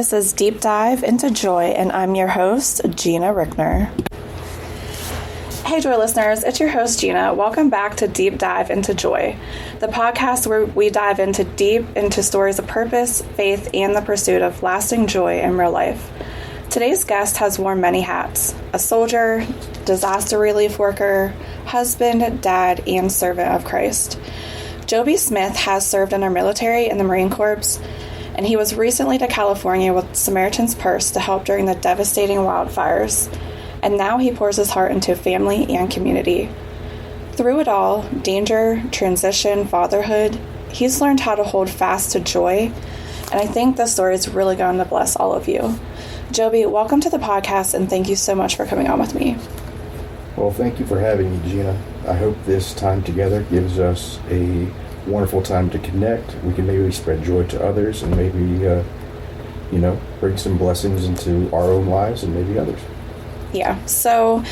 This is Deep Dive into Joy, and I'm your host, Gina Rickner. Hey Joy listeners, it's your host Gina. Welcome back to Deep Dive into Joy, the podcast where we dive deep into stories of purpose, faith, and the pursuit of lasting joy in real life. Today's guest has worn many hats: a soldier, disaster relief worker, husband, dad, and servant of Christ. Joebe Smith has served in our military in the Marine Corps, and he was recently to California with Samaritan's Purse to help during the devastating wildfires. And now he pours his heart into family and community. Through it all, danger, transition, fatherhood, he's learned how to hold fast to joy, and I think this story is really going to bless all of you. Joebe, welcome to the podcast, and thank you so much for coming on with me. Well, thank you for having me, Gina. I hope this time together gives us a wonderful time to connect. We can maybe spread joy to others and maybe, bring some blessings into our own lives and maybe others. Yeah, so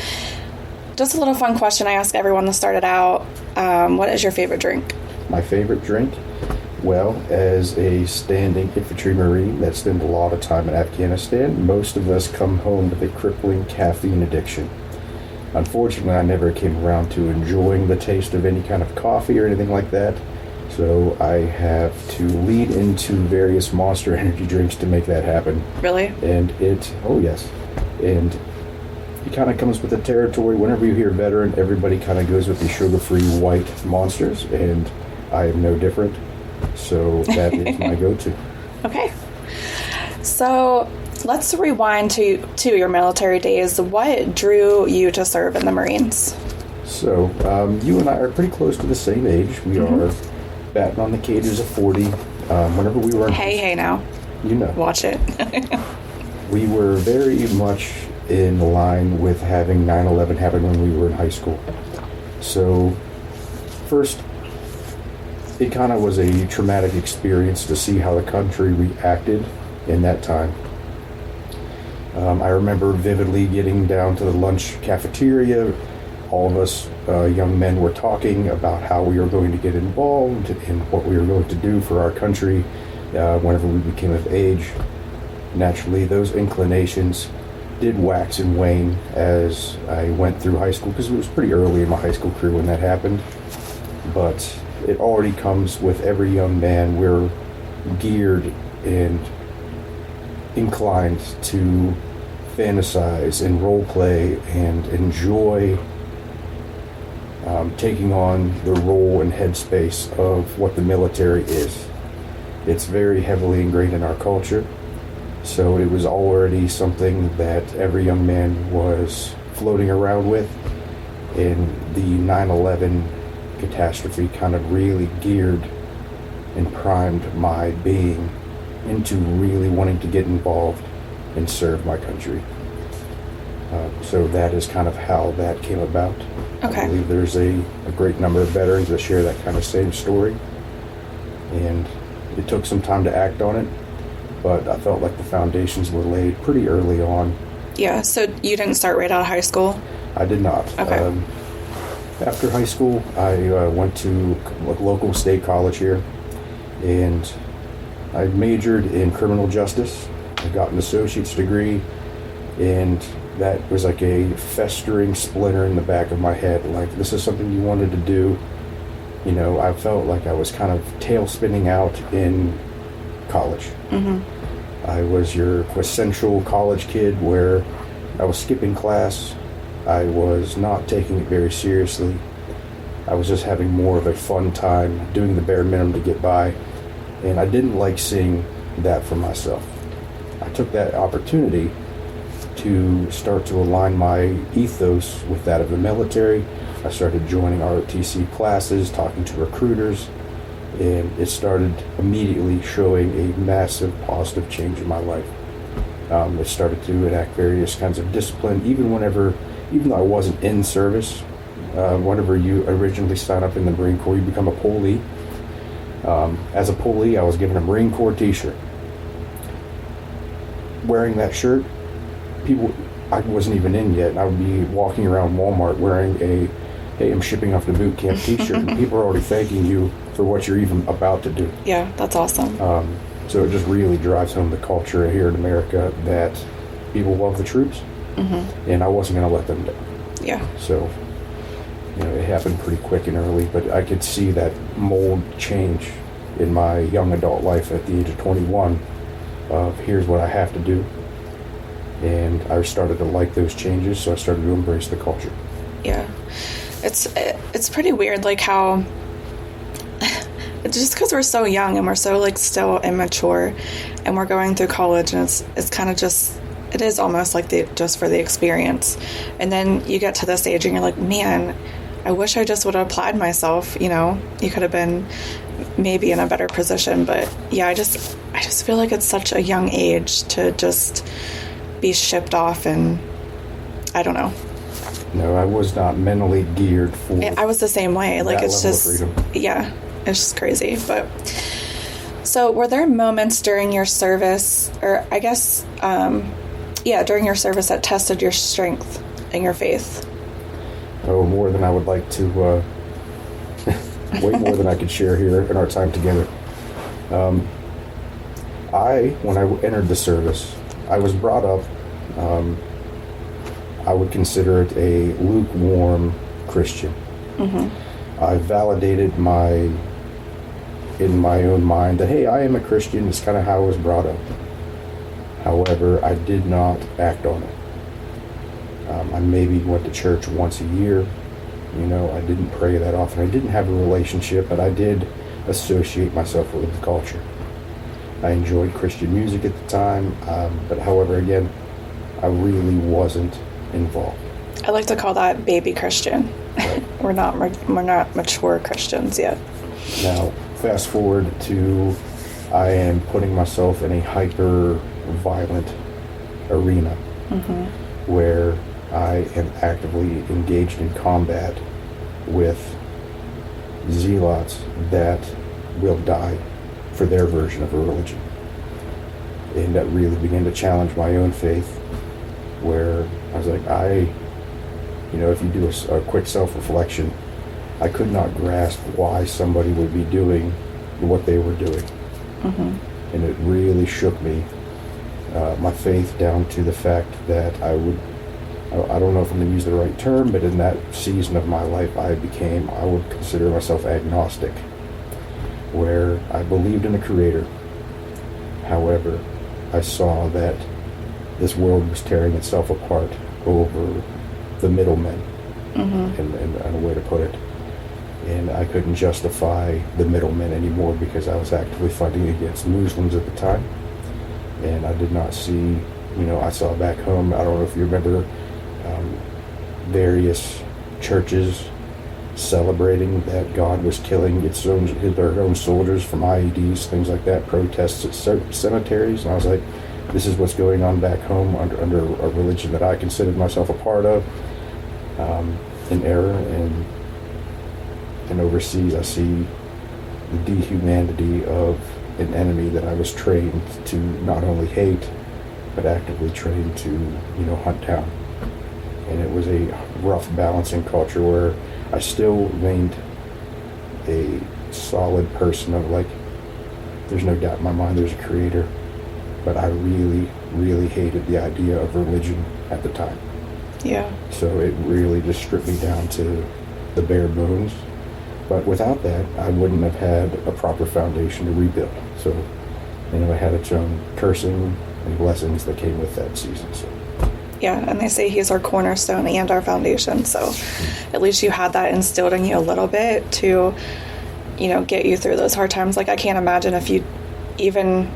just a little fun question I ask everyone to start it out. What is your favorite drink? My favorite drink? Well, as a standing infantry Marine that spent a lot of time in Afghanistan, most of us come home with a crippling caffeine addiction. Unfortunately, I never came around to enjoying the taste of any kind of coffee or anything like that, so I have to lead into various Monster energy drinks to make that happen. Really? And it kind of comes with the territory. Whenever you hear veteran, everybody kind of goes with the sugar-free white Monsters, and I am no different. So that is my go-to. Okay. So let's rewind to your military days. What drew you to serve in the Marines? So you and I are pretty close to the same age. We are batting on the cages of 40. Whenever we were... Hey now. You know. Watch it. We were very much in line with having 9/11 happen when we were in high school. So first, it kind of was a traumatic experience to see how the country reacted in that time. I remember vividly getting down to the lunch cafeteria. All of us young men were talking about how we were going to get involved and what we were going to do for our country whenever we became of age. Naturally, those inclinations did wax and wane as I went through high school, because it was pretty early in my high school career when that happened. But it already comes with every young man. We're geared and inclined to fantasize and role play and enjoy taking on the role and headspace of what the military is. It's very heavily ingrained in our culture. So it was already something that every young man was floating around with, and the 9/11 catastrophe kind of really geared and primed my being into really wanting to get involved and serve my country. So that is kind of how that came about. Okay. I believe there's a great number of veterans that share that kind of same story, and it took some time to act on it. But I felt like the foundations were laid pretty early on. Yeah, so you didn't start right out of high school? I did not. Okay. After high school, I went to a local state college here, and I majored in criminal justice. I got an associate's degree, and that was like a festering splinter in the back of my head. Like, this is something you wanted to do. You know, I felt like I was kind of tail spinning out in college. I was your quintessential college kid where I was skipping class. I was not taking it very seriously. I was just having more of a fun time, doing the bare minimum to get by, and I didn't like seeing that for myself. I took that opportunity to start to align my ethos with that of the military. I started joining ROTC classes, talking to recruiters, and it started immediately showing a massive positive change in my life. It started to enact various kinds of discipline, even though I wasn't in service. Whenever you originally sign up in the Marine Corps, you become a Polee. As a Polee, I was given a Marine Corps t-shirt. Wearing that shirt, I wasn't even in yet, and I would be walking around Walmart wearing a "Hey, I'm shipping off to boot camp" t-shirt, and people are already thanking you for what you're even about to do. Yeah, that's awesome. So it just really drives home the culture here in America that people love the troops, and I wasn't going to let them down. Yeah. So, it happened pretty quick and early, but I could see that mold change in my young adult life at the age of 21 of here's what I have to do. And I started to like those changes, so I started to embrace the culture. Yeah. It's pretty weird, like how just because we're so young and we're so like still immature and we're going through college, and it's kind of just, it is almost like just for the experience. And then you get to this age and you're like, man, I wish I just would have applied myself. You could have been maybe in a better position. But yeah, I just feel like it's such a young age to just be shipped off, and I don't know. No, I was not mentally geared for. I was the same way. Like, it's just, yeah, it's just crazy. But so, were there moments during your service, or I guess, during your service that tested your strength and your faith? Oh, more than I would like to. Way more than I could share here in our time together. When I entered the service, I was brought up. I would consider it a lukewarm Christian. I validated in my own mind that, hey, I am a Christian. It's kind of how I was brought up. However, I did not act on it. I maybe went to church once a year. I didn't pray that often. I didn't have a relationship, but I did associate myself with the culture. I enjoyed Christian music at the time, but however, again, I really wasn't involved. I like to call that baby Christian. Right. We're not mature Christians yet. Now, fast forward to I am putting myself in a hyper-violent arena where I am actively engaged in combat with zealots that will die for their version of a religion. And that really began to challenge my own faith, where I was like, if you do a quick self-reflection, I could not grasp why somebody would be doing what they were doing. And it really shook me, my faith, down to the fact that I don't know if I'm going to use the right term, but in that season of my life, I would consider myself agnostic, where I believed in a creator. However, I saw that this world was tearing itself apart over the middlemen, and a way to put it. And I couldn't justify the middlemen anymore because I was actively fighting against Muslims at the time. And I did not see, I saw back home, I don't know if you remember, various churches celebrating that God was killing their own soldiers from IEDs, things like that, protests at cemeteries. And I was like, this is what's going on back home under a religion that I considered myself a part of, in error. And overseas, I see the dehumanity of an enemy that I was trained to not only hate, but actively trained to, hunt down. And it was a rough balancing culture where I still remained a solid person of like, there's no doubt in my mind there's a creator, but I really, really hated the idea of religion at the time. Yeah. So it really just stripped me down to the bare bones. But without that, I wouldn't have had a proper foundation to rebuild. So, it had its own cursing and blessings that came with that season. So. Yeah, and they say he's our cornerstone and our foundation. So at least you had that instilled in you a little bit to, get you through those hard times. Like, I can't imagine if you, even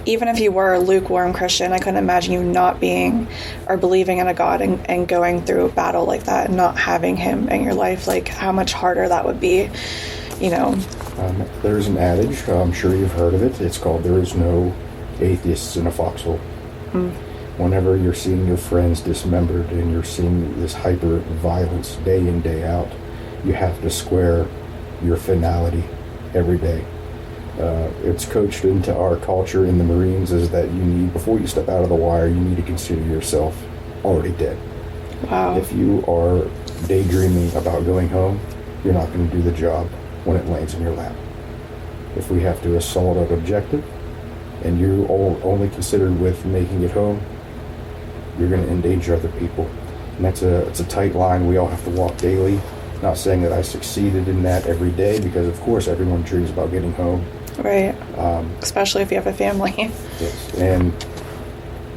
if you were a lukewarm Christian, I couldn't imagine you not being or believing in a God and going through a battle like that and not having him in your life. Like, how much harder that would be, There's an adage, I'm sure you've heard of it. It's called, there is no atheists in a foxhole. Whenever you're seeing your friends dismembered and you're seeing this hyper violence day in, day out, you have to square your finality every day. It's coached into our culture in the Marines is that you need, before you step out of the wire, you need to consider yourself already dead. Wow. If you are daydreaming about going home, you're not going to do the job when it lands in your lap. If we have to assault an objective, and you only considered with making it home, you're going to endanger other people. And it's a tight line we all have to walk daily. Not saying that I succeeded in that every day, because of course everyone dreams about getting home. Right. Especially if you have a family. Yes.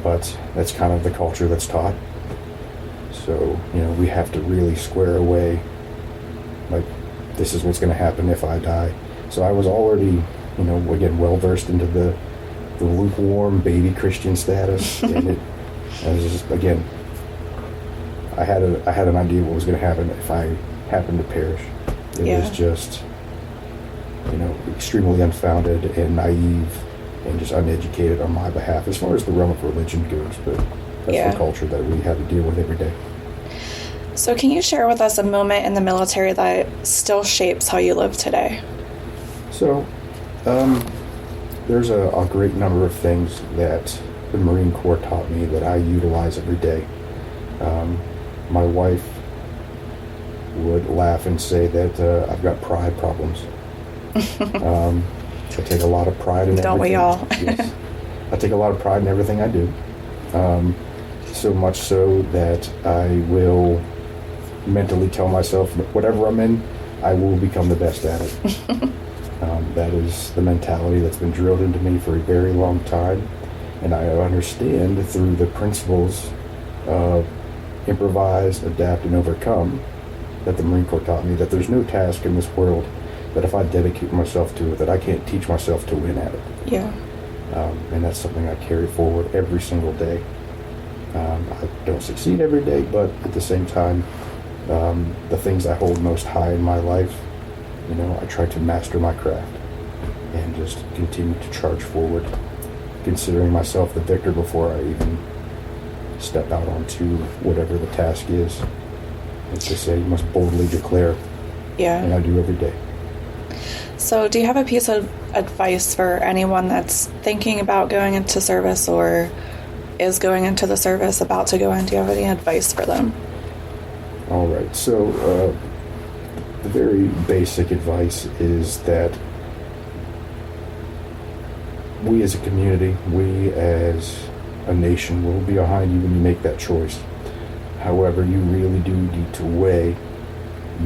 But that's kind of the culture that's taught. So, we have to really square away, like, this is what's going to happen if I die. So I was already, again, well-versed into the lukewarm baby Christian status. And it was just, again, I had an idea what was going to happen if I happened to perish. It was just, extremely unfounded and naive and just uneducated on my behalf as far as the realm of religion goes. But that's the culture that we have to deal with every day. So can you share with us a moment in the military that still shapes how you live today? So, there's a great number of things that the Marine Corps taught me that I utilize every day. My wife would laugh and say that I've got pride problems. I take a lot of pride in everything. Don't we all? Yes. I take a lot of pride in everything I do. So much so that I will mentally tell myself that whatever I'm in, I will become the best at it. That is the mentality that's been drilled into me for a very long time. And I understand through the principles of improvise, adapt, and overcome that the Marine Corps taught me that there's no task in this world that if I dedicate myself to it, that I can't teach myself to win at it. Yeah. And that's something I carry forward every single day. I don't succeed every day, but at the same time, the things I hold most high in my life, I try to master my craft and just continue to charge forward, considering myself the victor before I even step out onto whatever the task is. As they say, you must boldly declare. Yeah. And I do every day. So do you have a piece of advice for anyone that's thinking about going into service or is going into the service, about to go in? Do you have any advice for them? All right. So the very basic advice is that we as a community, we as a nation will be behind you when you make that choice. However, you really do need to weigh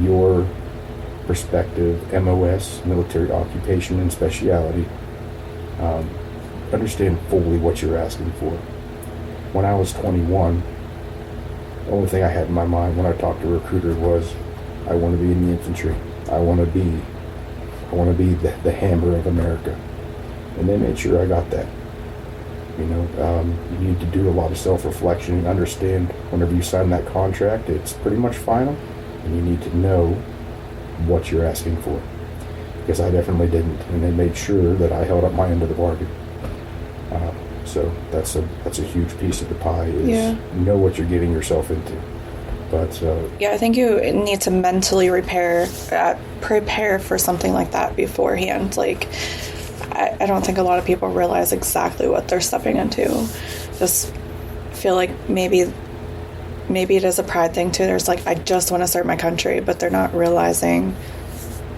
your perspective, MOS, military occupation, and speciality. Understand fully what you're asking for. When I was 21, the only thing I had in my mind when I talked to a recruiter was, I want to be in the infantry. I want to be the hammer of America. And they made sure I got that. You need to do a lot of self-reflection and understand whenever you sign that contract, it's pretty much final, and you need to know what you're asking for. Because I definitely didn't, and they made sure that I held up my end of the bargain. So that's a huge piece of the pie, is know what you're getting yourself into. But I think you need to mentally prepare for something like that beforehand. Like, I don't think a lot of people realize exactly what they're stepping into. Just feel like maybe it is a pride thing too. There's like, I just want to serve my country, but they're not realizing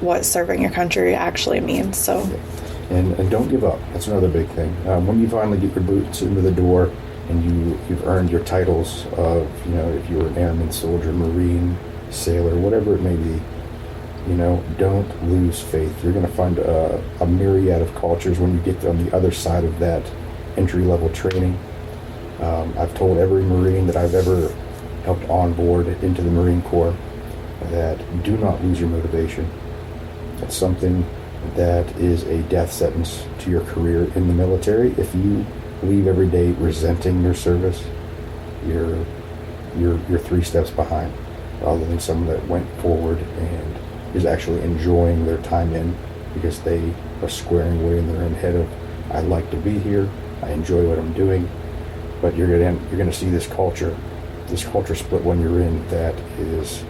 what serving your country actually means. So, and don't give up. That's another big thing. When you finally get your boots into the door and you've earned your titles of, if you're an airman, soldier, Marine, sailor, whatever it may be, don't lose faith. You're going to find a myriad of cultures when you get on the other side of that entry-level training. I've told every Marine that I've ever helped onboard into the Marine Corps that do not lose your motivation. It's something that is a death sentence to your career in the military. If you leave every day resenting your service, you're 3 steps behind, rather than someone that went forward and is actually enjoying their time in, because they are squaring away in their own head of, I like to be here, I enjoy what I'm doing. But you're gonna see this culture split when you're in, that is,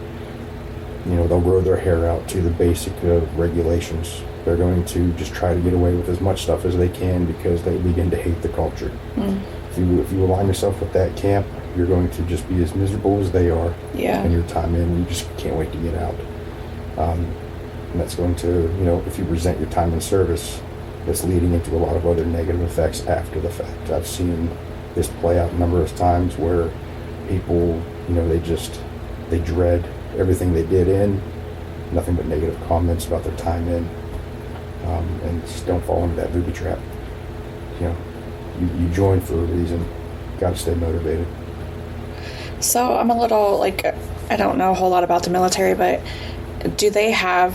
they'll grow their hair out to the basic regulations. They're going to just try to get away with as much stuff as they can because they begin to hate the culture. If you align yourself with that camp, you're going to just be as miserable as they are. And your time in, you just can't wait to get out. And that's going to, if you resent your time in service, that's leading into a lot of other negative effects after the fact. I've seen this play out a number of times where people, they dread everything they did in, nothing but negative comments about their time in, and just don't fall into that booby trap. You join for a reason. Got to stay motivated. So I'm a little, I don't know a whole lot about the military, but do they have,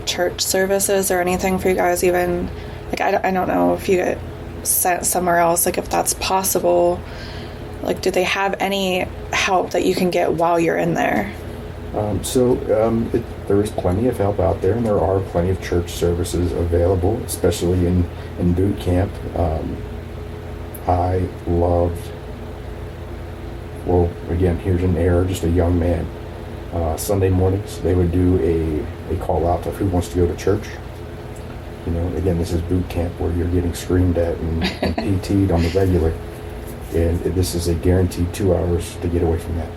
church services or anything for you guys even? I don't know if you get sent somewhere else, if that's possible. Do they have any help that you can get while you're in there? There is plenty of help out there, and there are plenty of church services available, especially in boot camp. I loved, again, here's an error, just a young man. Sunday mornings, they would do a call out of who wants to go to church. Again, this is boot camp where you're getting screamed at and PT'd on the regular. And this is a guaranteed 2 hours to get away from that.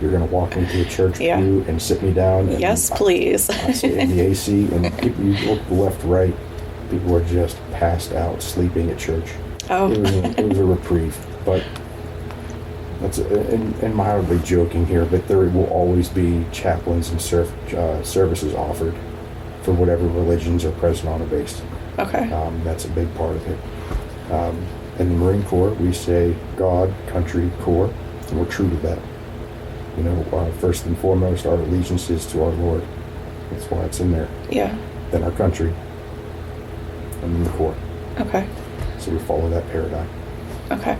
You're going to walk into a church pew and sit me down. And yes, please. I sit in the AC, and people, you look left, right, people are just passed out, sleeping at church. Oh. It was a reprieve, but that's and mildly joking here, but there will always be chaplains and services offered for whatever religions are present on a base. Okay. That's a big part of it. In the Marine Corps, we say God, country, Corps, and we're true to that. First and foremost, our allegiance is to our Lord. That's why it's in there. Yeah. Then our country, and then the Corps. Okay. So we follow that paradigm. Okay.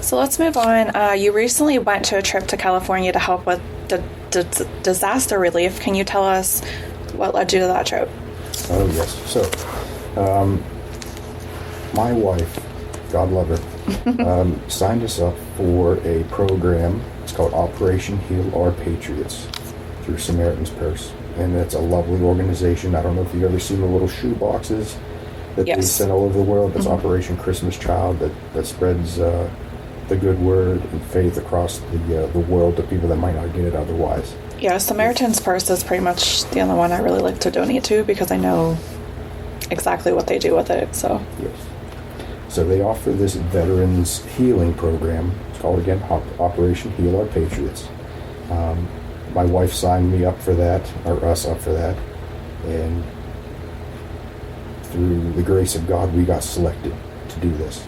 So let's move on. You recently went to a trip to California to help with disaster relief. Can you tell us what led you to that trip? Oh, yes. So, my wife, God love her, signed us up for a program. It's called Operation Heal Our Patriots through Samaritan's Purse. And it's a lovely organization. I don't know if you've ever seen the little shoe boxes that they send all over the world. That's Operation Christmas Child that spreads the good word and faith across the world to people that might not get it otherwise. Yeah, Samaritan's Purse is pretty much the only one I really like to donate to because I know exactly what they do with it. So yes. So they offer this Veterans Healing Program. It's called, again, Operation Heal Our Patriots. My wife signed me up for that, or us up for that, and through the grace of God, we got selected to do this.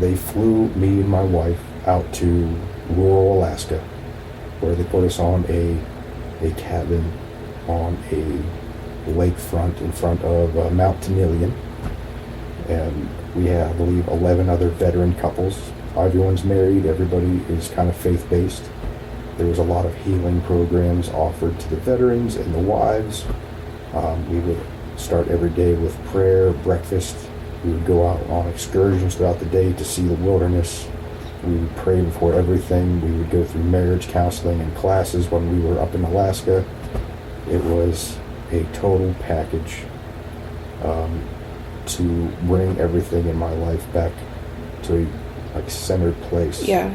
They flew me and my wife out to rural Alaska, where they put us on a cabin on a lakefront in front of Mount Tenillion. And we have, I believe, 11 other veteran couples. Everyone's married. Everybody is kind of faith-based. There was a lot of healing programs offered to the veterans and the wives. We would start every day with prayer, breakfast. We would go out on excursions throughout the day to see the wilderness. We would pray before everything. We would go through marriage counseling and classes when we were up in Alaska. It was a total package to bring everything in my life back to a centered place. yeah.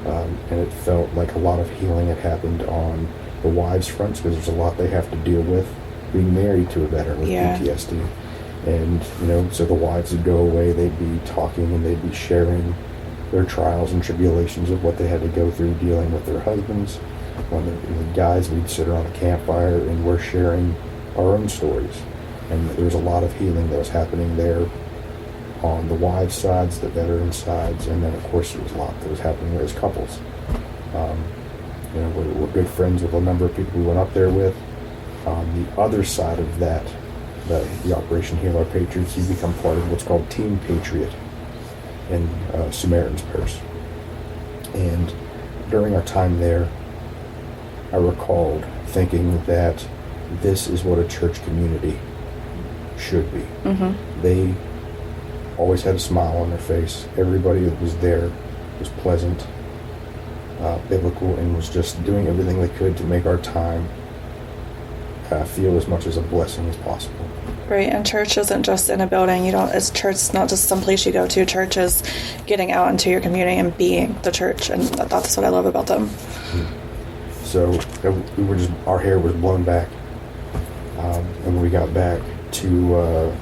And it felt like a lot of healing had happened on the wives' fronts because there's a lot they have to deal with being married to a veteran with PTSD. And, so the wives would go away, they'd be talking and they'd be sharing their trials and tribulations of what they had to go through dealing with their husbands. When the guys, we'd sit around a campfire and we're sharing our own stories. And there was a lot of healing that was happening there on the wives' sides, the veteran sides, and then of course there was a lot that was happening as couples. We're good friends with a number of people we went up there with. On the other side of that, the Operation Heal Our Patriots, you become part of what's called Team Patriot in Samaritan's Purse. And during our time there, I recalled thinking that this is what a church community should be. Mm-hmm. They always had a smile on their face. Everybody that was there was pleasant, biblical, and was just doing everything they could to make our time feel as much as a blessing as possible. Right, and church isn't just in a building. Church is not just some place you go to. Church is getting out into your community and being the church, and that's what I love about them. So our hair was blown back, and when we got back to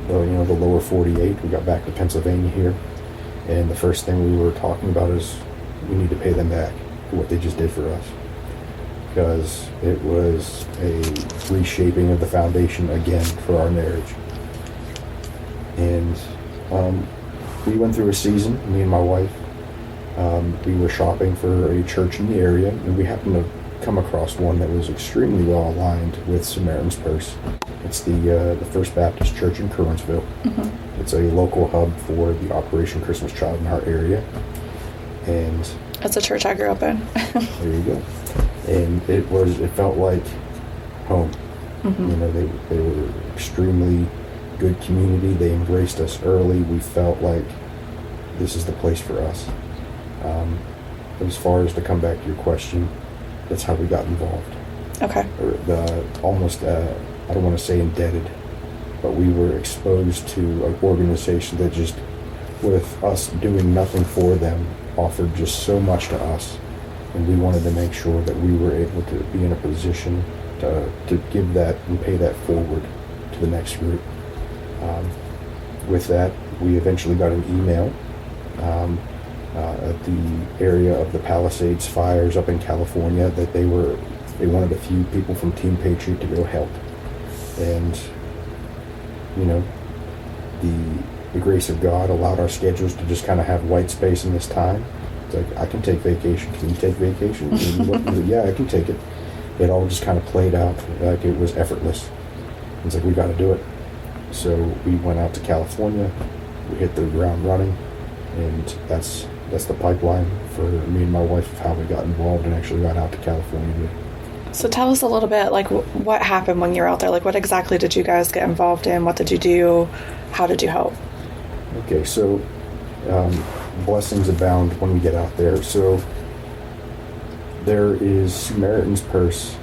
the lower 48. We got back to Pennsylvania here, and the first thing we were talking about is we need to pay them back for what they just did for us, because it was a reshaping of the foundation again for our marriage. And we went through a season, me and my wife. We were shopping for a church in the area, and we happened to come across one that was extremely well aligned with Samaritan's Purse. It's the First Baptist Church in Curwensville. Mm-hmm. It's a local hub for the Operation Christmas Child in our area. And that's a church I grew up in. there you go. And it felt like home. Mm-hmm. They were extremely good community. They embraced us early. We felt like this is the place for us. But as far as to come back to your question, that's how we got involved. Okay. I don't want to say indebted, but we were exposed to an organization that just, with us doing nothing for them, offered just so much to us. And we wanted to make sure that we were able to be in a position to give that and pay that forward to the next group. With that, we eventually got an email at the area of the Palisades fires up in California that they wanted a few people from Team Patriot to go help. And the grace of God allowed our schedules to just kind of have white space in this time. It's like, I can take vacation. Can you take vacation? Yeah, I can take it. It all just kind of played out like it was effortless. It's like, we got to do it. So we went out to California. We hit the ground running, and that's the pipeline for me and my wife of how we got involved and actually got out to California. So tell us a little bit, like, what happened when you were out there? Like, what exactly did you guys get involved in? What did you do? How did you help? Okay, so blessings abound when we get out there. So there is Samaritan's Purse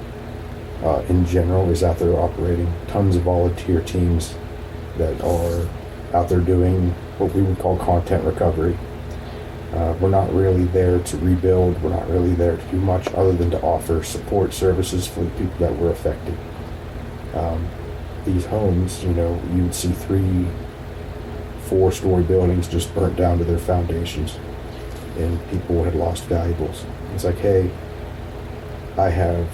in general is out there operating. Tons of volunteer teams that are out there doing what we would call content recovery. We're not really there to rebuild. We're not really there to do much other than to offer support services for the people that were affected. These homes, you would see 3, 4-story buildings just burnt down to their foundations, and people had lost valuables. It's like, hey, I have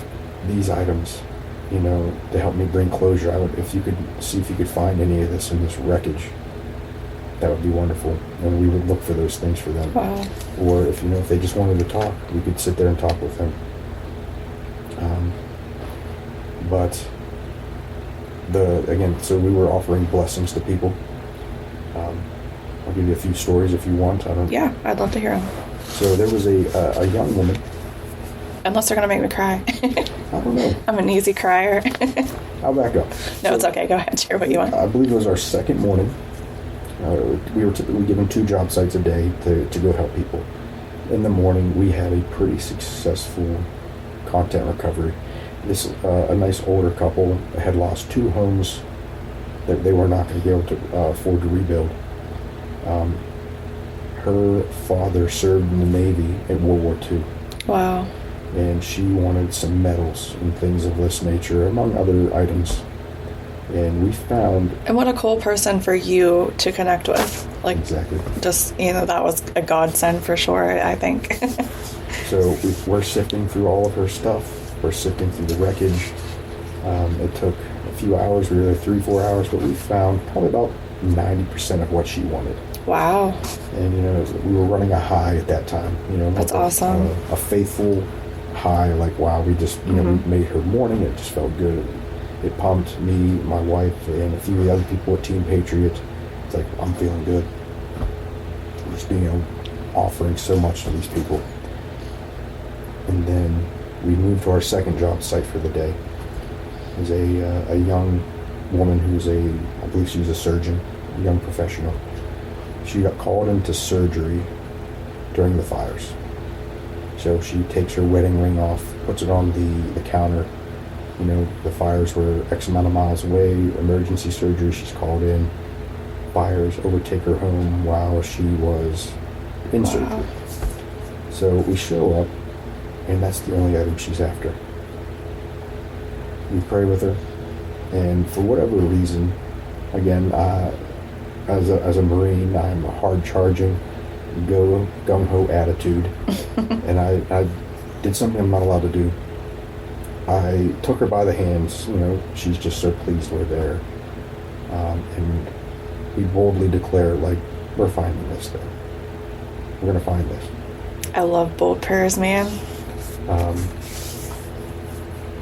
these items, to help me bring closure. If you could find any of this in this wreckage, that would be wonderful. And we would look for those things for them. Wow. Or if they just wanted to talk, we could sit there and talk with them. So we were offering blessings to people. I'll give you a few stories if you want. Yeah, I'd love to hear them. So there was a young woman. Unless they're going to make me cry. I don't know. I'm an easy crier. I'll back up. No, it's okay. Go ahead. Share what you want. I believe it was our second morning. We were typically given 2 job sites a day to go help people. In the morning, we had a pretty successful content recovery. A nice older couple had lost 2 homes that they were not going to be able to afford to rebuild. Her father served in the Navy in World War II. Wow. And she wanted some medals and things of this nature, among other items. And we found... And what a cool person for you to connect with. Like, exactly. Just, that was a godsend for sure, I think. So we're sifting through all of her stuff. We're sifting through the wreckage. It took a few hours. We were there 3-4 hours, but we found probably about 90% of what she wanted. Wow. And, we were running a high at that time. That's awesome. A faithful high, like, wow, we just, we made her morning. It just felt good. It pumped me, my wife, and a few of the other people at Team Patriot. It's like, I'm feeling good. Just being, offering so much to these people. And then we moved to our second job site for the day. It was a young woman who's I believe she was a surgeon, a young professional. She got called into surgery during the fires. So she takes her wedding ring off, puts it on the counter. The fires were X amount of miles away, emergency surgery, she's called in. Fires overtake her home while she was in surgery. So we show up, and that's the only item she's after. We pray with her, And for whatever reason, again, as a Marine, I'm a hard-charging, gung-ho attitude. And I did something I'm not allowed to do. I took her by the hands. She's just so pleased we're there. And we boldly declare, we're finding this thing. We're going to find this. I love bold prayers, man.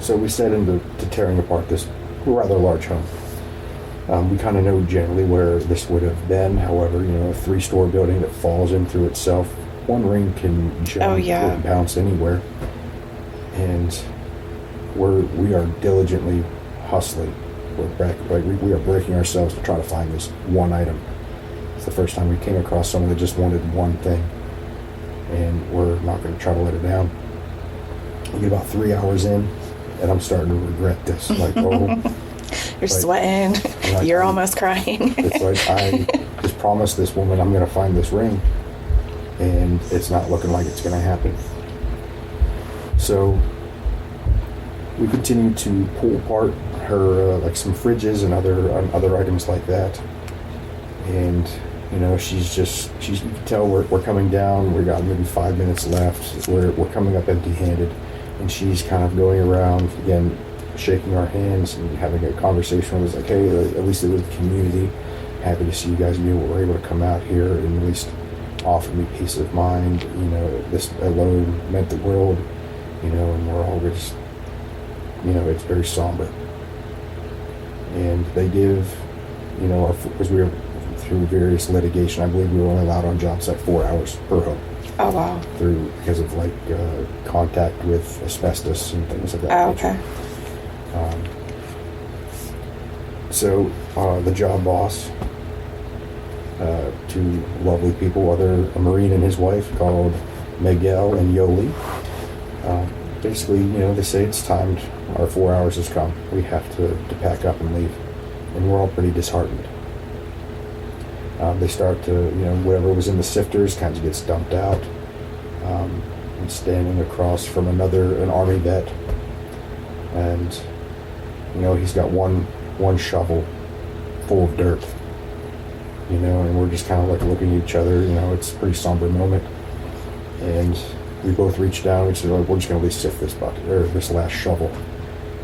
So we set into tearing apart this rather large home. We kind of know generally where this would have been. However, a 3-story building that falls in through itself, one ring can jump and bounce anywhere. And we are diligently hustling. We are breaking ourselves to try to find this one item. It's the first time we came across someone that just wanted one thing, and we're not going to try to let it down. We get about 3 hours in, and I'm starting to regret this. You're sweating. You're almost crying. It's like I just promised this woman I'm going to find this ring, and it's not looking like it's going to happen. So we continue to pull apart her some fridges and other items like that, and you can tell we're coming down. We got maybe 5 minutes left. We're coming up empty-handed, and she's kind of going around again, shaking our hands and having a conversation with us, hey, at least it was the community. Happy to see you guys were able to come out here and at least offer me peace of mind. This alone meant the world. And we're all just, it's very somber. And they give, because we were through various litigation, I believe we were only allowed on job site 4 hours per home. Oh, wow. Because of contact with asbestos and things of that nature. Okay. So the job boss, two lovely people, a Marine and his wife called Miguel and Yoli. Basically, they say it's timed. Our 4 hours has come. We have to pack up and leave. And we're all pretty disheartened. They start to, whatever was in the sifters kind of gets dumped out. I'm standing across from an Army vet. And, he's got one shovel full of dirt. And we're just kind of looking at each other. It's a pretty somber moment. And we both reach down and said, we're just going to at least sift this bucket, or this last shovel.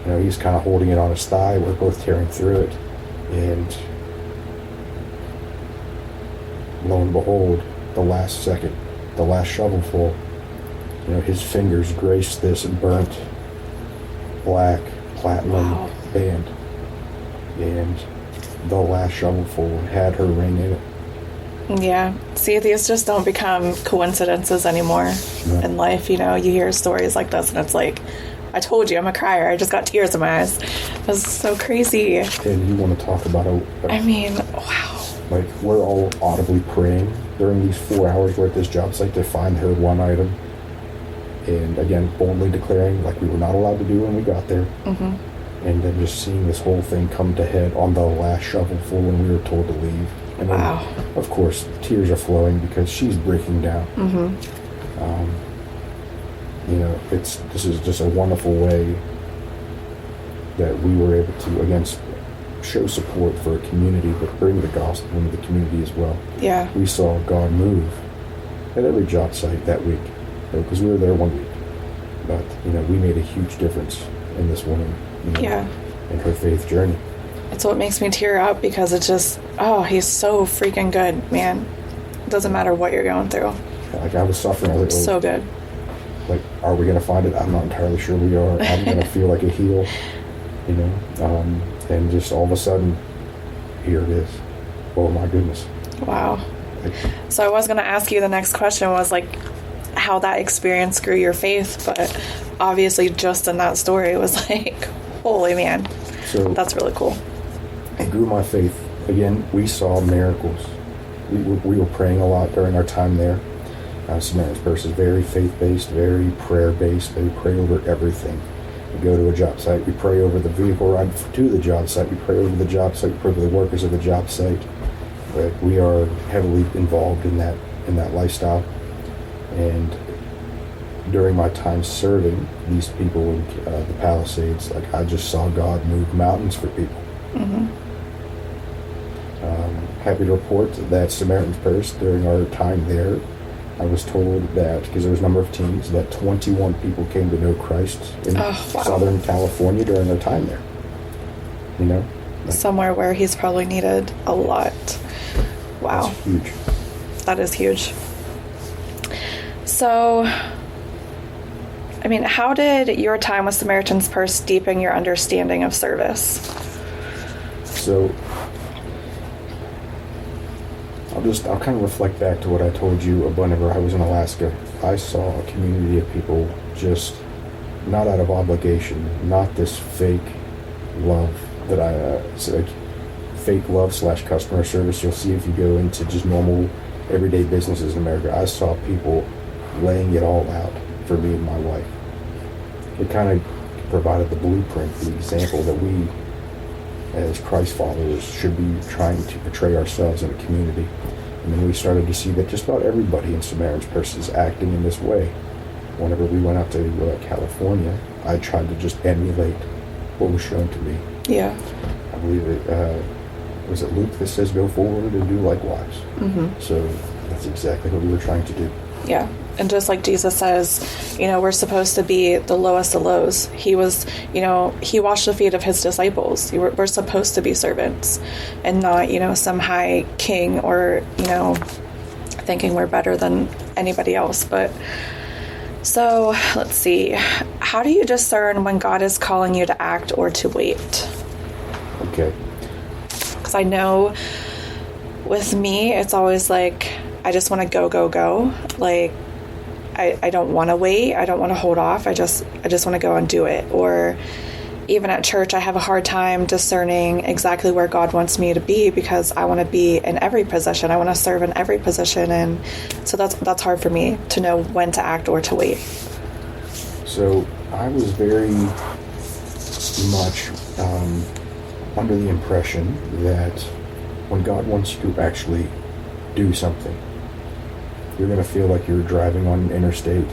He's kind of holding it on his thigh. We're both tearing through it. And lo and behold, the last shovelful, his fingers graced this burnt black platinum band. And the last shovelful had her ring in it. Yeah. See, these just don't become coincidences anymore in life. You hear stories like this, and it's like, I told you, I'm a crier. I just got tears in my eyes. This is so crazy. And you want to talk about wow. We're all audibly praying during these 4 hours we're at this job site to find her one item. And again, boldly declaring we were not allowed to do when we got there. Mm-hmm. And then just seeing this whole thing come to head on the last shovelful when we were told to leave. And then, of course, tears are flowing because she's breaking down. Mm-hmm. This is just a wonderful way that we were able to, again, show support for a community, but bring the gospel into the community as well. Yeah. We saw God move at every job site that week, because we were there 1 week. But, we made a huge difference in this woman, in her faith journey. It's what makes me tear up, because it's just, he's so freaking good, man. It doesn't matter what you're going through. I was suffering. I was so good. Are we going to find it? I'm not entirely sure we are. I'm going to feel like a heel, and just all of a sudden, here it is. Oh my goodness. Wow. So I was going to ask you, the next question was how that experience grew your faith, but obviously just in that story it was holy man. So that's really cool. It grew my faith. Again, we saw miracles. We were praying a lot during our time there. Samaritan's Purse is very faith-based, very prayer-based. They pray over everything. We go to a job site, we pray over the vehicle ride to the job site, we pray over the job site, we pray over the workers of the job site. We are heavily involved in that lifestyle. And during my time serving these people in the Palisades, like I just saw God move mountains for people. Mm-hmm. Happy to report that Samaritan's Purse, during our time there, I was told that, because there was a number of teams, that 21 people came to know Christ in Southern California during our time there. You know? Somewhere where he's probably needed a lot. Wow. That's huge. That is huge. So, I mean, how did your time with Samaritan's Purse deepen your understanding of service? So, I'll kind of reflect back to what I told you whenever I was in Alaska. I saw a community of people just not out of obligation, not this fake love that fake love / customer service you'll see if you go into just normal everyday businesses in America. I saw people laying it all out for me and my wife. It kind of provided the blueprint, the example that we as Christ followers should be trying to portray ourselves in a community. And then we started to see that just about everybody in Samaritan's Purse is acting in this way. Whenever we went out to California, I tried to just emulate what was shown to me. Yeah. I believe was it Luke that says go forward and do likewise. Mm-hmm. So that's exactly what we were trying to do. Yeah. And just like Jesus says, we're supposed to be the lowest of lows. He was, he washed the feet of his disciples. We're supposed to be servants and not, some high king or, thinking we're better than anybody else. But so let's see. How do you discern when God is calling you to act or to wait? Okay. Because I know with me, it's always like, I just want to go. Like, I don't want to wait. I don't want to hold off. I just want to go and do it. Or even at church, I have a hard time discerning exactly where God wants me to be because I want to be in every position. I want to serve in every position. And so that's hard for me to know when to act or to wait. So I was very much under the impression that when God wants you to actually do something, you're going to feel like you're driving on an interstate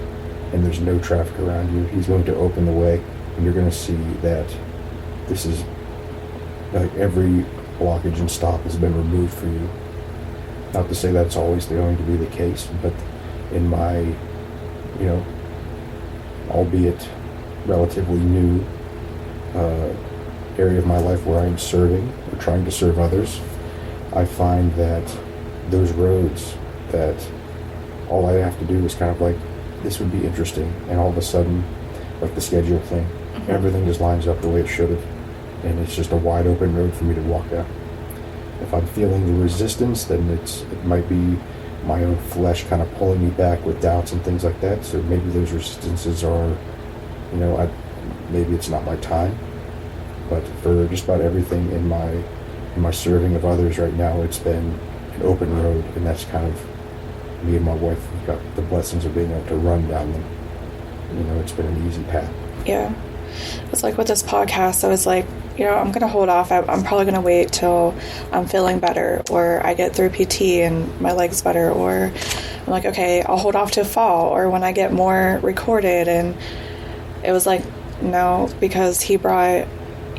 and there's no traffic around you. He's going to open the way and you're going to see that this is like every blockage and stop has been removed for you. Not to say that's always going to be the case, but in my, albeit relatively new area of my life where I'm serving or trying to serve others, I find that those roads that all I have to do is kind of like, this would be interesting, and all of a sudden, like the schedule thing, everything just lines up the way it should have, and it's just a wide open road for me to walk down. If I'm feeling the resistance, then it might be my own flesh kind of pulling me back with doubts and things like that. So maybe those resistances are, maybe it's not my time. But for just about everything in my serving of others right now, it's been an open road, and that's kind of me and my wife have got the blessings of being able to run down them. It's been an easy path. Yeah. It's like with this podcast, I was like, I'm going to hold off. I'm probably going to wait till I'm feeling better, or I get through PT and my leg's better, or I'm like, okay, I'll hold off to fall, or when I get more recorded. And it was like, no, because he brought,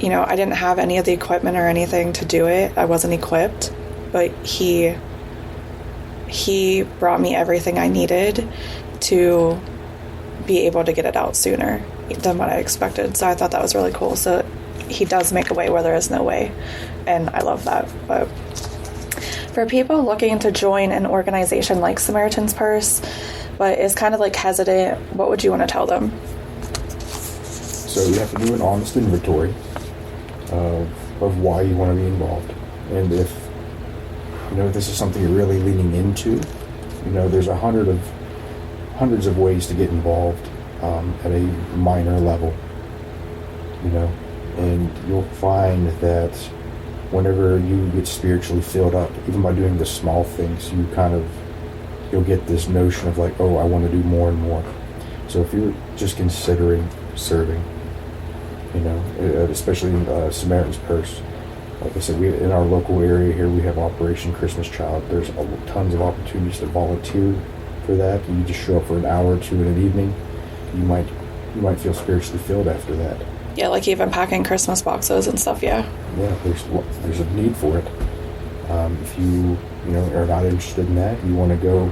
I didn't have any of the equipment or anything to do it. I wasn't equipped, but he brought me everything I needed to be able to get it out sooner than what I expected. So I thought that was really cool. So he does make a way where there is no way. And I love that. But for people looking to join an organization like Samaritan's Purse, but is kind of like hesitant, what would you want to tell them? So you have to do an honest inventory of why you want to be involved. And if this is something you're really leaning into, there's hundreds of ways to get involved at a minor level, and you'll find that whenever you get spiritually filled up, even by doing the small things, you'll get this notion of like, oh, I want to do more and more. So if you're just considering serving, especially in Samaritan's Purse, like I said, in our local area here, we have Operation Christmas Child. There's tons of opportunities to volunteer for that. You just show up for an hour or two in an evening, you might feel spiritually filled after that. Yeah, like even packing Christmas boxes and stuff, yeah. Yeah, there's a need for it. If you are not interested in that, you want to go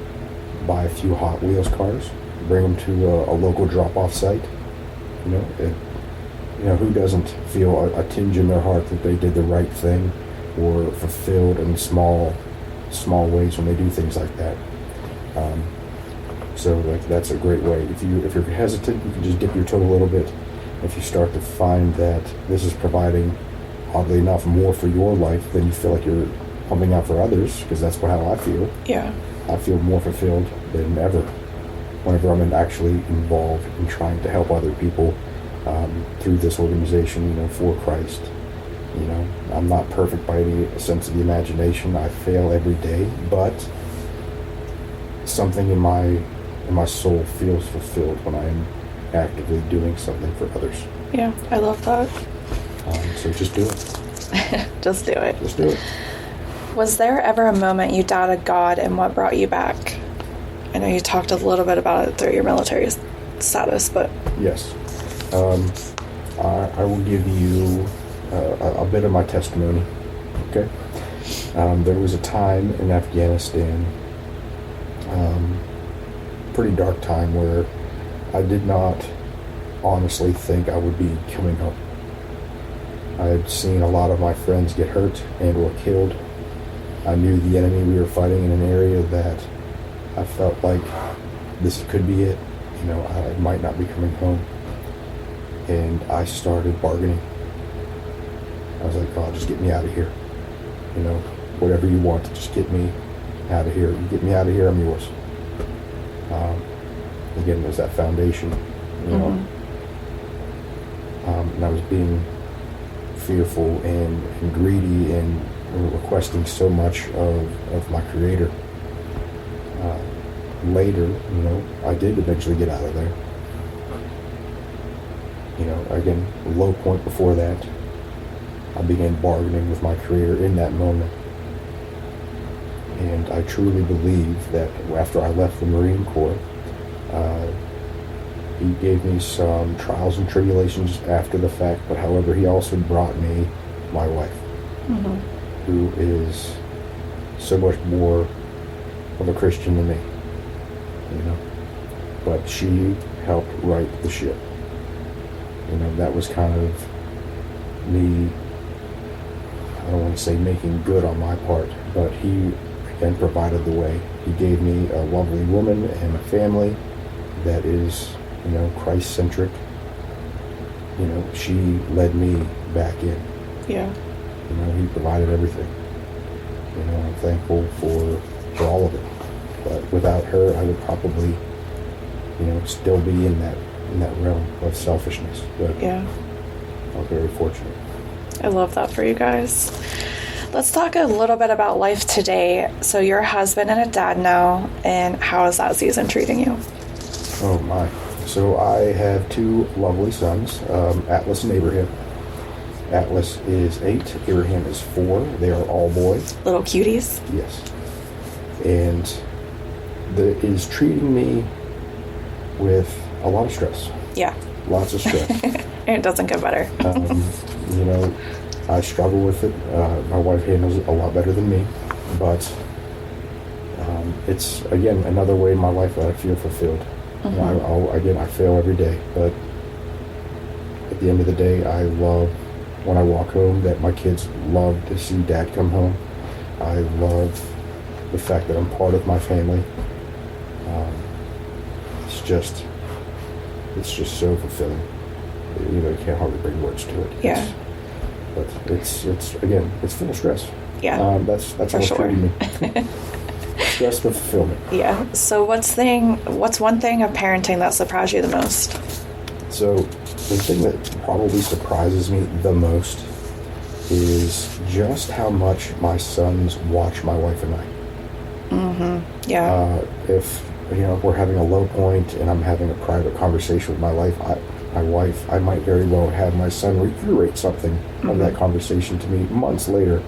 buy a few Hot Wheels cars, bring them to a local drop-off site. Who doesn't feel a tinge in their heart that they did the right thing or fulfilled in small ways when they do things like that. So like that's a great way. If you're hesitant, you can just dip your toe a little bit. If you start to find that this is providing, oddly enough, more for your life than you feel like you're pumping out for others, because that's how I feel. Yeah. I feel more fulfilled than ever whenever I'm actually involved in trying to help other people through this organization, for Christ. I'm not perfect by any sense of the imagination. I fail every day, but something in my soul feels fulfilled when I am actively doing something for others. Yeah, I love that. So just do it. Just do it. Just do it. Was there ever a moment you doubted God and what brought you back? I know you talked a little bit about it through your military status, but... Yes. I will give you a bit of my testimony. Okay? There was a time in Afghanistan, pretty dark time, where I did not honestly think I would be coming home. I had seen a lot of my friends get hurt and or killed. I knew the enemy we were fighting in an area that I felt like this could be it. I might not be coming home. And I started bargaining. I was like, God, just get me out of here. Whatever you want, just get me out of here. You get me out of here, I'm yours. Again, there's that foundation, Mm-hmm. And I was being fearful and greedy and requesting so much of my Creator. Later, I did eventually get out of there. Again, low point before that, I began bargaining with my Creator in that moment. And I truly believe that after I left the Marine Corps, He gave me some trials and tribulations after the fact, but however, He also brought me my wife, Mm-hmm. who is so much more of a Christian than me, But she helped right the ship. That was kind of me, I don't want to say making good on my part, but He, again, provided the way. He gave me a lovely woman and a family that is, Christ-centric. She led me back in. Yeah. He provided everything. I'm thankful for all of it. But without her, I would probably, still be in that realm of selfishness. But Yeah. I'm very fortunate. I love that for you guys. Let's talk a little bit about life today. So you're a husband and a dad now, and how is that season treating you? Oh my. So I have two lovely sons, Atlas and Abraham. Atlas is 8, Abraham is 4. They are all boys. Little cuties? Yes. And it is treating me with a lot of stress. Yeah. Lots of stress. And it doesn't get better. I struggle with it. My wife handles it a lot better than me. But it's, again, another way in my life that I feel fulfilled. Mm-hmm. I fail every day. But at the end of the day, I love when I walk home that my kids love to see Dad come home. I love the fact that I'm part of my family. It's just so fulfilling. You can't hardly bring words to it. Yeah. But it's again, it's full of stress. Yeah. That's for what's sure. treating me. Stress but fulfillment. Yeah. So what's one thing of parenting that surprised you the most? So the thing that probably surprises me the most is just how much my sons watch my wife and I. Mm-hmm. Yeah. If we're having a low point and I'm having a private conversation with my wife, I might very well have my son reiterate something of that conversation to me months later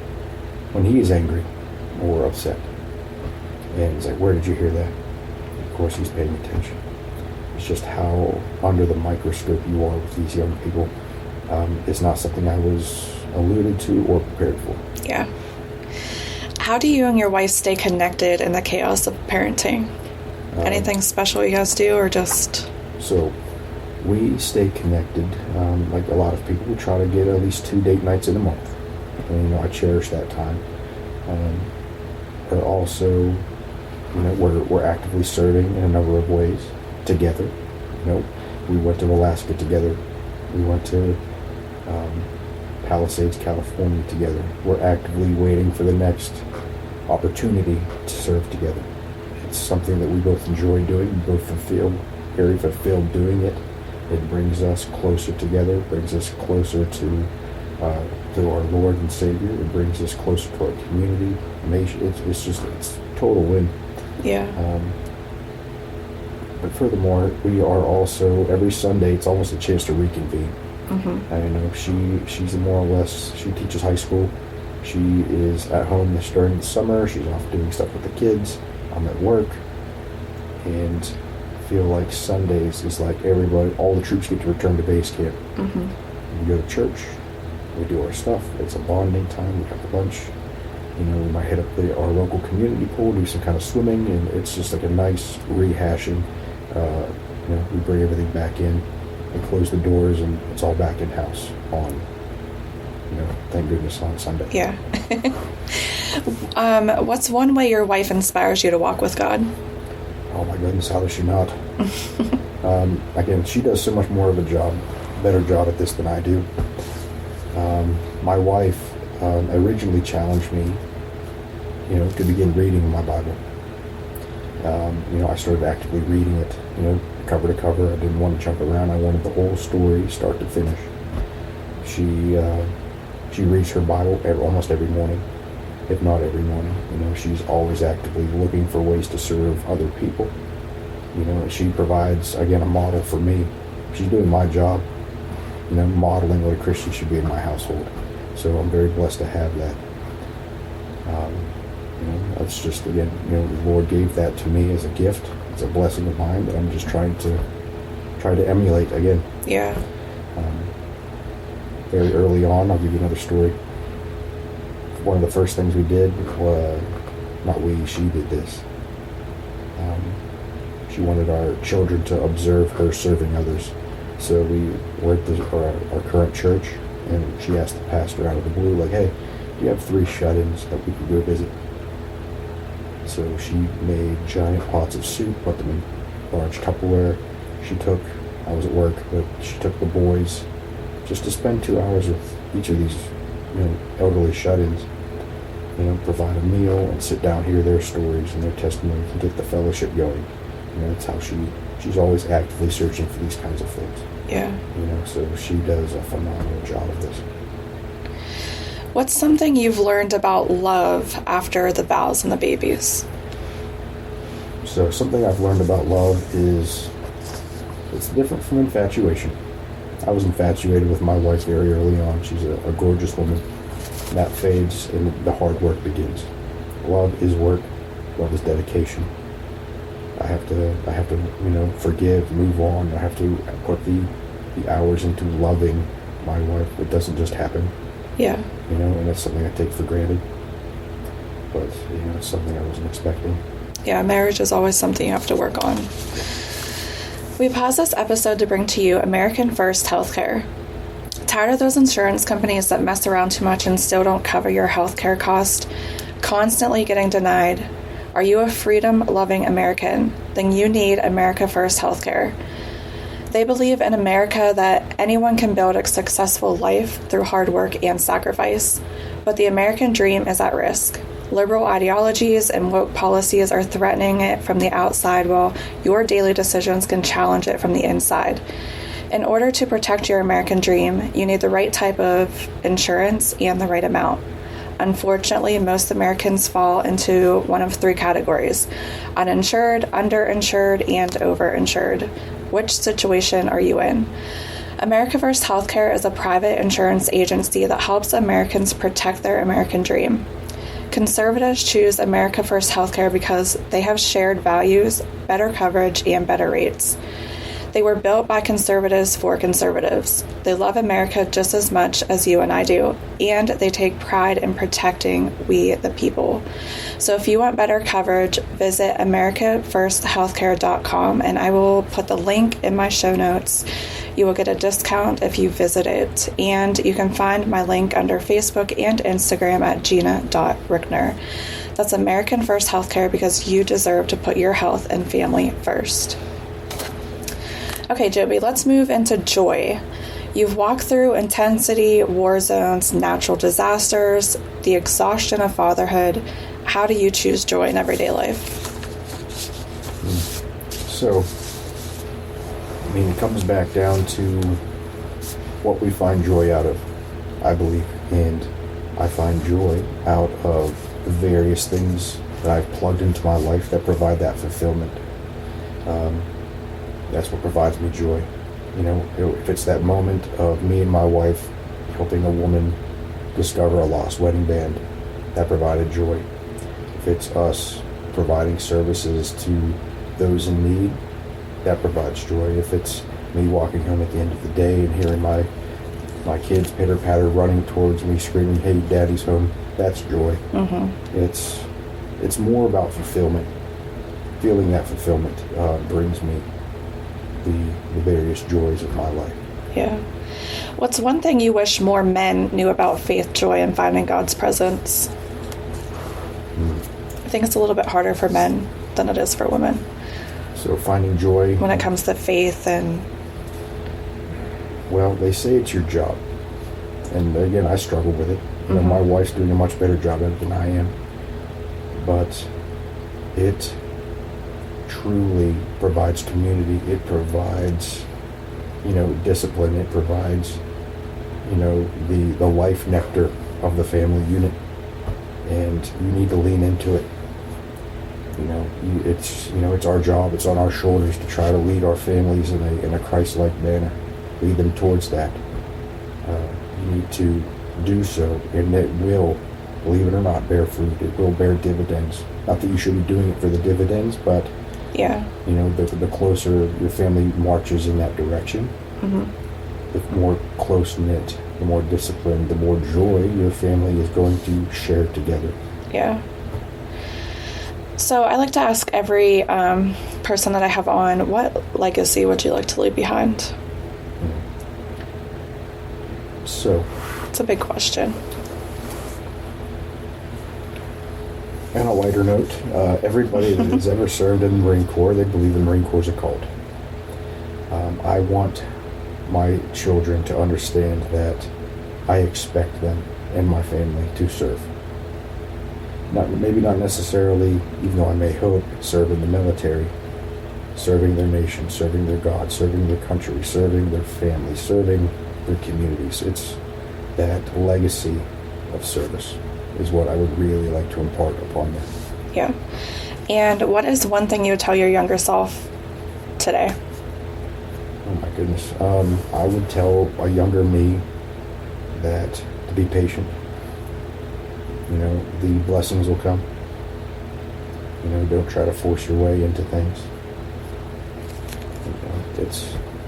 when he is angry or upset. And he's like, where did you hear that? Of course, he's paying attention. It's just how under the microscope you are with these young people. It's not something I was alluded to or prepared for. Yeah. How do you and your wife stay connected in the chaos of parenting? Anything special you guys do, or just... So we stay connected. Like a lot of people, we try to get at least 2 date nights in a month. And, I cherish that time. But also, we're actively serving in a number of ways together. We went to Alaska together. We went to Palisades, California together. We're actively waiting for the next opportunity to serve together. It's something that we both enjoy doing. We both feel very fulfilled doing it. It brings us closer together, brings us closer to our Lord and Savior. It brings us closer to our community, nation. It's total win. Yeah. But furthermore, we are also, every Sunday, it's almost a chance to reconvene. Mm-hmm. She's more or less, she teaches high school. She is at home during the summer. She's off doing stuff with the kids. I'm at work. And I feel like Sundays is like everybody, all the troops get to return to base camp. Mm-hmm. We go to church. We do our stuff. It's a bonding time. We have lunch. We might hit up our local community pool, do some kind of swimming, and it's just like a nice rehashing. We bring everything back in and close the doors, and it's all back in-house on, thank goodness, on Sunday. Yeah. What's one way your wife inspires you to walk with God? Oh my goodness, how does she not? Again, she does so much more of a better job at this than I do. My wife originally challenged me, to begin reading my Bible. I started actively reading it, cover to cover. I didn't want to jump around. I wanted the whole story, start to finish. She reads her Bible almost every morning, if not every morning. She's always actively looking for ways to serve other people. She provides, again, a model for me. She's doing my job, modeling what a Christian should be in my household. So I'm very blessed to have that. That's just, again, the Lord gave that to me as a gift. It's a blessing of mine that I'm just trying to emulate again. Yeah. Very early on, I'll give you another story. One of the first things we did was, she did this. She wanted our children to observe her serving others. So we were at our current church, and she asked the pastor out of the blue, like, hey, do you have 3 shut-ins that we could go visit? So she made giant pots of soup, put them in large Tupperware. I was at work, but she took the boys just to spend 2 hours with each of these, elderly shut-ins, provide a meal and sit down, hear their stories and their testimonies and get the fellowship going. That's how she's always actively searching for these kinds of things. Yeah. So she does a phenomenal job of this. What's something you've learned about love after the vows and the babies? So something I've learned about love is it's different from infatuation. I was infatuated with my wife very early on. She's a gorgeous woman. That fades and the hard work begins. Love is work. Love is dedication. I have to, forgive, move on. I have to put the hours into loving my wife. It doesn't just happen. Yeah. And that's something I take for granted. But, it's something I wasn't expecting. Yeah, marriage is always something you have to work on. We pause this episode to bring to you American First Healthcare. Tired of those insurance companies that mess around too much and still don't cover your healthcare cost, constantly getting denied? Are you a freedom-loving American? Then you need America First Healthcare. They believe in America that anyone can build a successful life through hard work and sacrifice, but the American dream is at risk. Liberal ideologies and woke policies are threatening it from the outside, while your daily decisions can challenge it from the inside. In order to protect your American dream, you need the right type of insurance and the right amount. Unfortunately, most Americans fall into one of 3 categories: uninsured, underinsured, and overinsured. Which situation are you in? America First Healthcare is a private insurance agency that helps Americans protect their American dream. Conservatives choose America First Healthcare because they have shared values, better coverage, and better rates. They were built by conservatives for conservatives. They love America just as much as you and I do, and they take pride in protecting we the people. So if you want better coverage, visit americafirst.healthcare.com, and I will put the link in my show notes. You will get a discount if you visit it, and you can find my link under Facebook and Instagram at gina.rickner. That's American First Healthcare, because you deserve to put your health and family first. Okay, Joebe, let's move into joy. You've walked through intensity, war zones, natural disasters, the exhaustion of fatherhood. How do you choose joy in everyday life? So, it comes back down to what we find joy out of, I believe. And I find joy out of the various things that I've plugged into my life that provide that fulfillment. That's what provides me joy. If it's that moment of me and my wife helping a woman discover a lost wedding band, that provided joy. If it's us providing services to those in need, that provides joy. If it's me walking home at the end of the day and hearing my kids pitter-patter running towards me screaming, "Hey, Daddy's home," that's joy. Mm-hmm. It's more about fulfillment. Feeling that fulfillment brings me the various joys of my life. Yeah. What's one thing you wish more men knew about faith, joy, and finding God's presence? I think it's a little bit harder for men than it is for women. So finding joy... when it comes to faith and... Well, they say it's your job. And again, I struggle with it. Mm-hmm. My wife's doing a much better job at it than I am. But it truly provides community. It provides, discipline. It provides, the life nectar of the family unit. And you need to lean into it. It's our job. It's on our shoulders to try to lead our families in a Christ-like manner. Lead them towards that. You need to do so, and it will, believe it or not, bear fruit. It will bear dividends. Not that you should be doing it for the dividends, but yeah, the closer your family marches in that direction, mm-hmm. the more close-knit, the more disciplined, the more joy your family is going to share together. Yeah. So I like to ask every person that I have on, what legacy would you like to leave behind? So, it's a big question. On a lighter note, everybody that has ever served in the Marine Corps, they believe the Marine Corps is a cult. I want my children to understand that I expect them and my family to serve. Maybe not necessarily, even though I may hope, serve in the military, serving their nation, serving their God, serving their country, serving their family, serving their communities. It's that legacy of service is what I would really like to impart upon them. Yeah. And what is one thing you would tell your younger self today? Oh my goodness. I would tell a younger me that to be patient. The blessings will come. Don't try to force your way into things.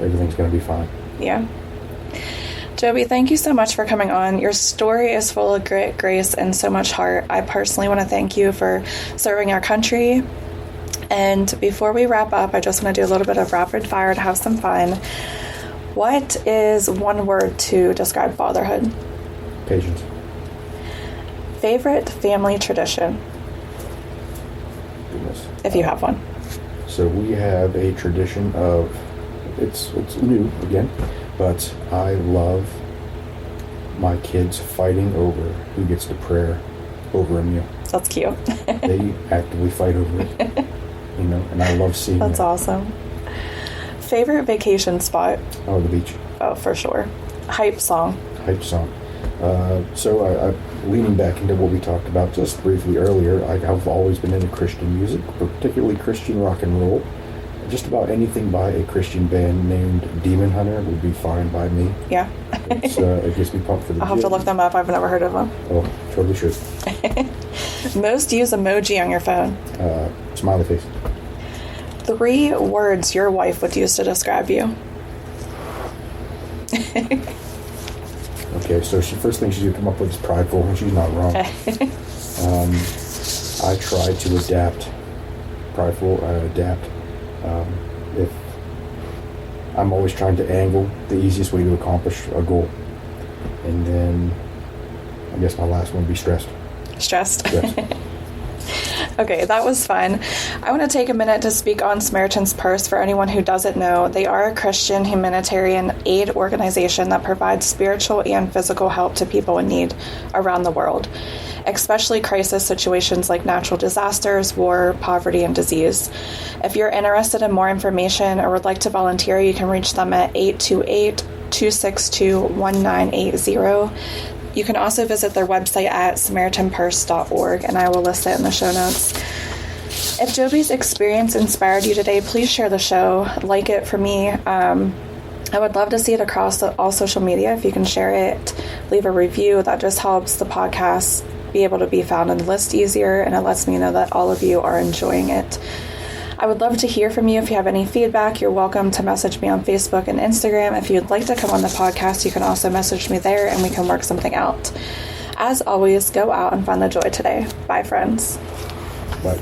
Everything's going to be fine. Yeah. Joebe, thank you so much for coming on. Your story is full of grit, grace, and so much heart. I personally want to thank you for serving our country. And before we wrap up, I just want to do a little bit of rapid fire to have some fun. What is one word to describe fatherhood? Patience. Favorite family tradition? Goodness. If you have one. So we have a tradition of, it's new again, but I love my kids fighting over who gets to prayer over a meal. That's cute. They actively fight over it, and I love seeing That's that. awesome. Favorite vacation spot? Oh, the beach. Oh, for sure. Hype song? Hype song. So I leaning back into what we talked about just briefly earlier, I've always been into Christian music, particularly Christian rock and roll. Just about anything by a Christian band named Demon Hunter would be fine by me. Yeah. It gets me pumped for the I'll have to look them up. I've never heard of them. Oh, totally should. Most used emoji on your phone? Smiley face. 3 words your wife would use to describe you. Okay, so first thing she's going to come up with is prideful, and she's not wrong. I try to adapt. Prideful, adapt. If I'm always trying to angle the easiest way to accomplish a goal. And then I guess my last one would be stressed. Stressed. Okay, that was fun. I want to take a minute to speak on Samaritan's Purse for anyone who doesn't know. They are a Christian humanitarian aid organization that provides spiritual and physical help to people in need around the world, especially crisis situations like natural disasters, war, poverty, and disease. If you're interested in more information or would like to volunteer, you can reach them at 828-262-1980. You can also visit their website at samaritanpurse.org, and I will list it in the show notes. If Joebe's experience inspired you today, please share the show, like it for me. I would love to see it across all social media. If you can share it, leave a review. That just helps the podcast be able to be found in the list easier, and it lets me know that all of you are enjoying it. I would love to hear from you. If you have any feedback, you're welcome to message me on Facebook and Instagram. If you'd like to come on the podcast, you can also message me there and we can work something out. As always, go out and find the joy today. Bye, friends. Bye.